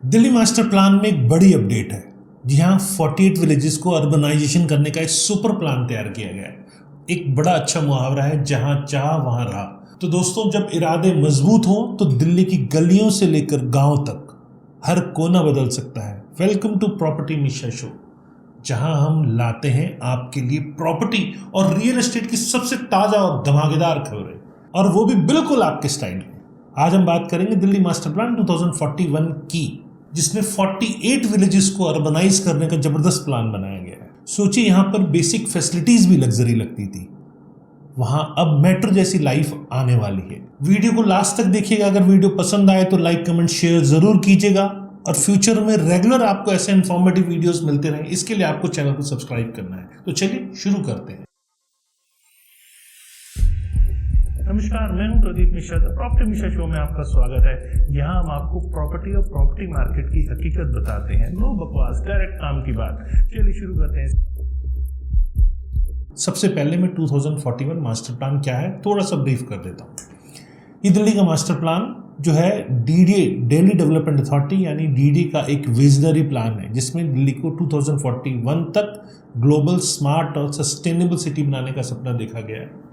Delhi master plan में एक बड़ी अपडेट है। जी हाँ, 48 विलेजेस को अर्बनाइजेशन करने का एक सुपर प्लान तैयार किया गया है। एक बड़ा अच्छा मुहावरा है, जहां चाह वहां राह। तो दोस्तों, जब इरादे मजबूत हो तो दिल्ली की गलियों से लेकर गांव तक हर कोना बदल सकता है। Welcome to property Misha show, जहां हम लाते हैं आपके लिए प्रॉपर्टी और रियल एस्टेट की सबसे ताजा और धमाकेदार खबरें, और वो भी बिल्कुल आपके स्टाइल में। आज हम बात करेंगे दिल्ली मास्टर प्लान 2041 की, जिसमें 48 विलेजेस को अर्बनाइज करने का जबरदस्त प्लान बनाया गया है। सोचिए, यहां पर बेसिक फैसिलिटीज भी लग्जरी लगती थी, वहां अब मेट्रो जैसी लाइफ आने वाली है। वीडियो को लास्ट तक देखिएगा। अगर वीडियो पसंद आए तो लाइक कमेंट शेयर जरूर कीजिएगा, और फ्यूचर में रेगुलर आपको ऐसे इंफॉर्मेटिव वीडियोस मिलते रहे, इसके लिए आपको चैनल को सब्सक्राइब करना है। तो चलिए शुरू करते हैं। नमस्कार, मैं हूं प्रदीप मिश्रा। प्रॉपर्टी मिश्रा शो में आपका स्वागत है। यहां हम आपको प्रॉपर्टी और प्रॉपर्टी मार्केट की हकीकत बताते हैं। नो बकवास, डायरेक्ट काम की बात। चलिए शुरू करते हैं। सबसे पहले मैं 2041 मास्टर प्लान क्या है थोड़ा सा ब्रीफ कर देता हूं। ये दिल्ली का मास्टर प्लान जो है डीडीए, दिल्ली डेवलपमेंट अथॉरिटी यानी डीडीए का एक विजनरी प्लान है, जिसमें दिल्ली को 2041 तक ग्लोबल, स्मार्ट और सस्टेनेबल सिटी बनाने का सपना देखा गया है।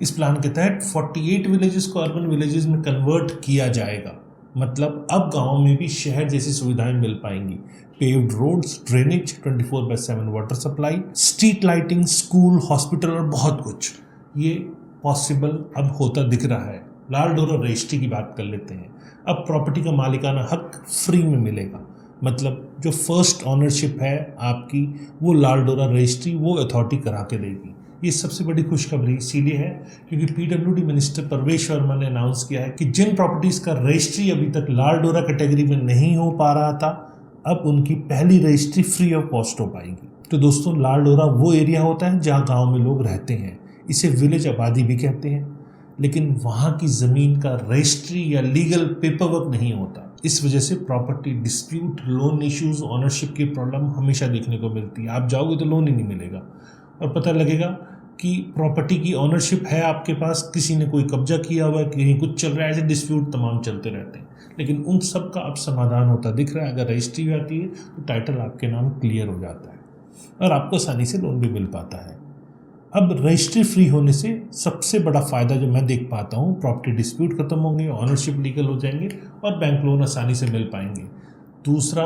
इस प्लान के तहत 48 विलेजेस को अर्बन विलेजेस में कन्वर्ट किया जाएगा। मतलब अब गांव में भी शहर जैसी सुविधाएं मिल पाएंगी। Paved roads, drainage, 24/7 water supply, street lighting, school, hospital और बहुत कुछ ये पॉसिबल अब होता दिख रहा है। लाल डोरा रजिस्ट्री की बात कर लेते हैं। अब प्रॉपर्टी का मालिकाना हक फ्री में मिलेगा। मतलब जो फर्स्ट ऑनरशिप है आपकी, वो लाल डोरा रजिस्ट्री वो अथॉरिटी करा के देगी। ये सबसे बड़ी खुशखबरी इसीलिए है क्योंकि पीडब्ल्यूडी मिनिस्टर परवेश वर्मा ने अनाउंस किया है कि जिन प्रॉपर्टीज का रजिस्ट्री अभी तक लाल डोरा कैटेगरी में नहीं हो पा रहा था, अब उनकी पहली रजिस्ट्री फ्री ऑफ कॉस्ट हो पाएगी। तो दोस्तों, लाल डोरा वो एरिया होता है जहाँ गाँव में लोग रहते हैं। इसे विलेज आबादी भी कहते हैं, लेकिन वहाँ की ज़मीन का रजिस्ट्री या लीगल पेपर वर्क नहीं होता। इस वजह से property dispute, loan issues, ownership की प्रॉब्लम हमेशा देखने को मिलती है। आप जाओगे तो लोन ही नहीं मिलेगा, और पता लगेगा कि प्रॉपर्टी की ऑनरशिप है आपके पास, किसी ने कोई कब्जा किया हुआ है, कहीं कुछ चल रहा है, ऐसे डिस्प्यूट तमाम चलते रहते हैं। लेकिन उन सब का अब समाधान होता दिख रहा है। अगर रजिस्ट्री आती है तो टाइटल आपके नाम क्लियर हो जाता है और आपको आसानी से लोन भी मिल पाता है। अब रजिस्ट्री फ्री होने से सबसे बड़ा फ़ायदा जो मैं देख पाता हूँ, प्रॉपर्टी डिस्प्यूट खत्म होंगे, ऑनरशिप लीगल हो जाएंगे और बैंक लोन आसानी से मिल पाएंगे। दूसरा,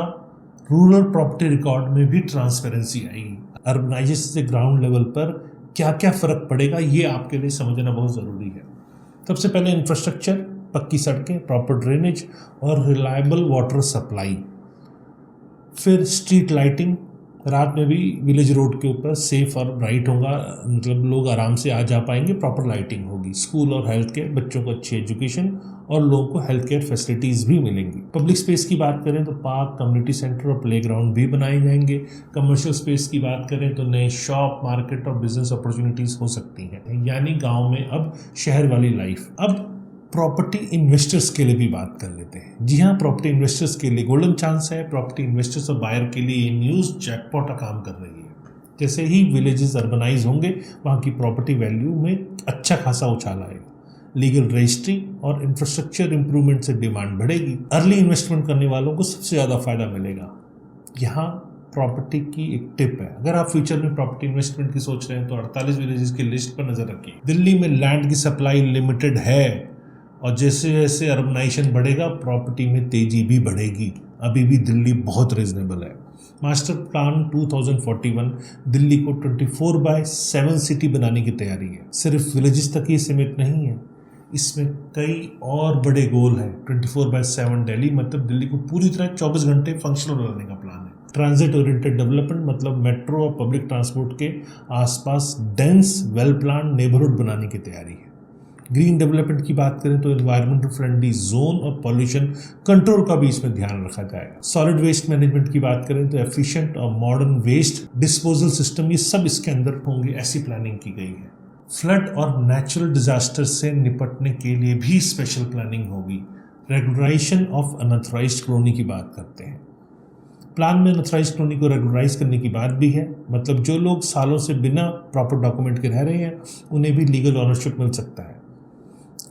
रूरल प्रॉपर्टी रिकॉर्ड में भी ट्रांसपेरेंसी आएगी। अर्बनाइजेशन से ग्राउंड लेवल पर क्या क्या फ़र्क पड़ेगा, ये आपके लिए समझना बहुत ज़रूरी है। सबसे पहले इंफ्रास्ट्रक्चर, पक्की सड़कें, प्रॉपर ड्रेनेज और रिलायबल वाटर सप्लाई। फिर स्ट्रीट लाइटिंग, रात में भी विलेज रोड के ऊपर सेफ और ब्राइट होगा, मतलब लोग आराम से आ जा पाएंगे, प्रॉपर लाइटिंग होगी। स्कूल और हेल्थ केयर, बच्चों को अच्छी एजुकेशन और लोगों को हेल्थ केयर फैसिलिटीज़ भी मिलेंगी। पब्लिक स्पेस की बात करें तो पार्क, कम्युनिटी सेंटर और प्लेग्राउंड भी बनाए जाएंगे। कमर्शियल स्पेस की बात करें तो नए शॉप, मार्केट और बिजनेस अपॉर्चुनिटीज़ हो सकती हैं। यानी गाँव में अब शहर वाली लाइफ। अब प्रॉपर्टी इन्वेस्टर्स के लिए भी बात कर लेते हैं। जी हाँ, प्रॉपर्टी इन्वेस्टर्स के लिए गोल्डन चांस है। प्रॉपर्टी इन्वेस्टर्स और बायर के लिए ये न्यूज़ जैकपॉट का काम कर रही है। जैसे ही विलेजेस अर्बनाइज होंगे, वहाँ की प्रॉपर्टी वैल्यू में अच्छा खासा उछाल आएगा। लीगल रजिस्ट्री और इंफ्रास्ट्रक्चर इंप्रूवमेंट से डिमांड बढ़ेगी। अर्ली इन्वेस्टमेंट करने वालों को सबसे ज़्यादा फायदा मिलेगा। यहाँ प्रॉपर्टी की एक टिप है, अगर आप फ्यूचर में प्रॉपर्टी इन्वेस्टमेंट की सोच रहे हैं तो 48 विलेजेस की लिस्ट पर नज़र रखिए। दिल्ली में लैंड की सप्लाई लिमिटेड है, और जैसे जैसे अर्बनाइजेशन बढ़ेगा प्रॉपर्टी में तेजी भी बढ़ेगी। अभी भी दिल्ली बहुत रिजनेबल है। मास्टर प्लान 2041 दिल्ली को 24/7 सिटी बनाने की तैयारी है। सिर्फ विलेजेस तक ही सीमित नहीं है, इसमें कई और बड़े गोल हैं। 24/7 दिल्ली मतलब दिल्ली को पूरी तरह 24 घंटे फंक्शनल बनाने का प्लान है। ट्रांजिट ओरिएंटेड डेवलपमेंट मतलब मेट्रो और पब्लिक ट्रांसपोर्ट के आसपास डेंस, वेल प्लान नेबरहुड बनाने की तैयारी है। ग्रीन डेवलपमेंट की बात करें तो एनवायरमेंटल फ्रेंडली जोन और पॉल्यूशन कंट्रोल का भी इसमें ध्यान रखा जाएगा। सॉलिड वेस्ट मैनेजमेंट की बात करें तो एफिशिएंट और मॉडर्न वेस्ट डिस्पोजल सिस्टम, ये सब इसके अंदर होंगे, ऐसी प्लानिंग की गई है। फ्लड और नेचुरल डिजास्टर से निपटने के लिए भी स्पेशल प्लानिंग होगी। रेगुलराइजेशन ऑफ अनऑथराइज्ड कॉलोनी की बात करते हैं। प्लान में अनऑथराइज्ड कॉलोनी को रेगुलराइज करने की बात भी है। मतलब जो लोग सालों से बिना प्रॉपर डॉक्यूमेंट के रह रहे हैं, उन्हें भी लीगल ऑनरशिप मिल सकता है।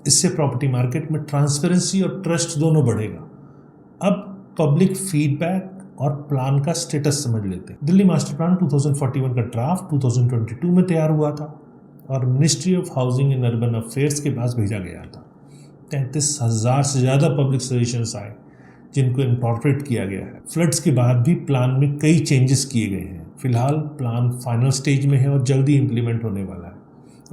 इससे प्रॉपर्टी मार्केट में ट्रांसपेरेंसी और ट्रस्ट दोनों बढ़ेगा। अब पब्लिक फीडबैक और प्लान का स्टेटस समझ लेते हैं। दिल्ली मास्टर प्लान 2041 का ड्राफ्ट 2022 में तैयार हुआ था और ministry of housing and urban affairs के पास भेजा गया था। 33,000 से ज़्यादा पब्लिक सजेशंस आए जिनको इनकॉर्पोरेट किया गया है। फ्लड्स के बाद भी प्लान में कई चेंजेस किए गए हैं। फिलहाल प्लान फाइनल स्टेज में है और जल्दी इम्प्लीमेंट होने वाला है।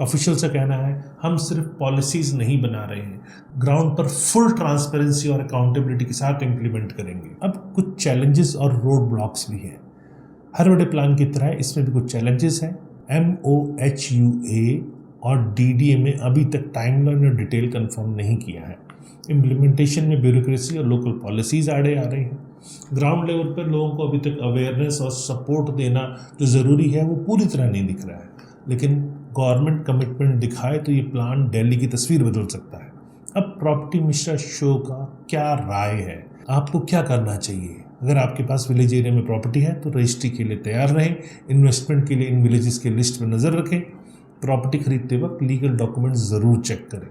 ऑफिशियल से कहना है हम सिर्फ पॉलिसीज़ नहीं बना रहे हैं, ग्राउंड पर फुल ट्रांसपेरेंसी और अकाउंटेबिलिटी के साथ इम्प्लीमेंट करेंगे। अब कुछ चैलेंजेस और रोड ब्लॉक्स भी हैं। हर बड़े प्लान की तरह इसमें भी कुछ चैलेंजेस हैं। MOHUA और DDA में अभी तक टाइमलाइन और डिटेल कंफर्म नहीं किया है। इम्प्लीमेंटेशन में ब्यूरोक्रेसी और लोकल पॉलिसीज़ आड़े आ रही हैं। ग्राउंड लेवल पर लोगों को अभी तक अवेयरनेस और सपोर्ट देना जो ज़रूरी है वो पूरी तरह नहीं दिख रहा है, लेकिन गवर्नमेंट कमिटमेंट दिखाए तो ये प्लान दिल्ली की तस्वीर बदल सकता है। अब प्रॉपर्टी मिश्रा शो का क्या राय है, आपको क्या करना चाहिए? अगर आपके पास विलेज एरिया में प्रॉपर्टी है तो रजिस्ट्री के लिए तैयार रहें। इन्वेस्टमेंट के लिए इन विलेजेस के लिस्ट पर नज़र रखें। प्रॉपर्टी खरीदते वक्त लीगल डॉक्यूमेंट्स ज़रूर चेक करें।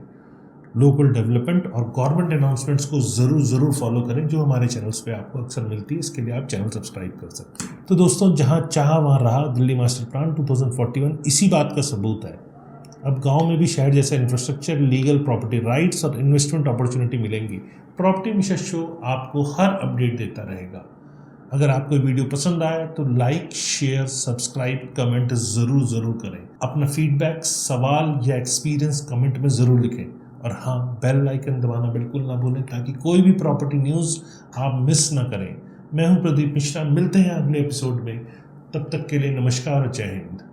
लोकल डेवलपमेंट और गवर्नमेंट अनाउंसमेंट्स को ज़रूर फॉलो करें जो हमारे चैनल्स पे आपको अक्सर मिलती है। इसके लिए आप चैनल सब्सक्राइब कर सकते हैं। तो दोस्तों, जहां चाह वहां रहा, दिल्ली मास्टर प्लान 2041 इसी बात का सबूत है। अब गांव में भी शहर जैसा इंफ्रास्ट्रक्चर, लीगल प्रॉपर्टी राइट्स और इन्वेस्टमेंट अपॉर्चुनिटी मिलेंगी। प्रॉपर्टी मिश्रा शो आपको हर अपडेट देता रहेगा। अगर आपको वीडियो पसंद आए तो लाइक, शेयर, सब्सक्राइब, कमेंट ज़रूर करें। अपना फीडबैक, सवाल या एक्सपीरियंस कमेंट में ज़रूर लिखें। और हाँ, बेल आइकन दबाना बिल्कुल ना भूलें ताकि कोई भी प्रॉपर्टी न्यूज़ आप मिस ना करें। मैं हूं प्रदीप मिश्रा, मिलते हैं अगले एपिसोड में। तब तक के लिए नमस्कार और जय हिंद।